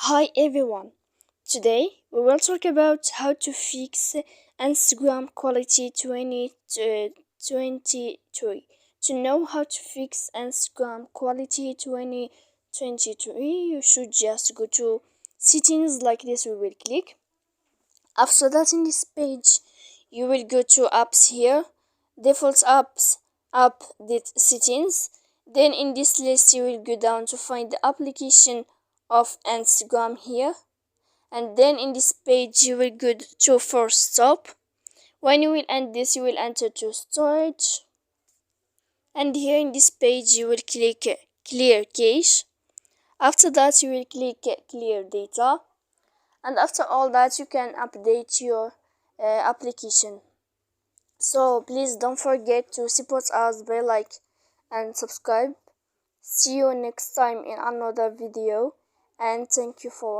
Hi everyone, today we will talk about how to fix Instagram quality 2023. To know how to fix Instagram quality 2023, you should just go to settings like this. We will click. After that, in this page, you will go to apps here, default apps, app settings. Then in this list, you will go down to find the application of Instagram here. And then in this page, you will go to force stop. When you will end this, you will enter to storage. And here in this page, you will click clear cache. After that, you will click clear data. And after all that, you can update your application. So please don't forget to support us by like and subscribe. See you next time in another video, and thank you for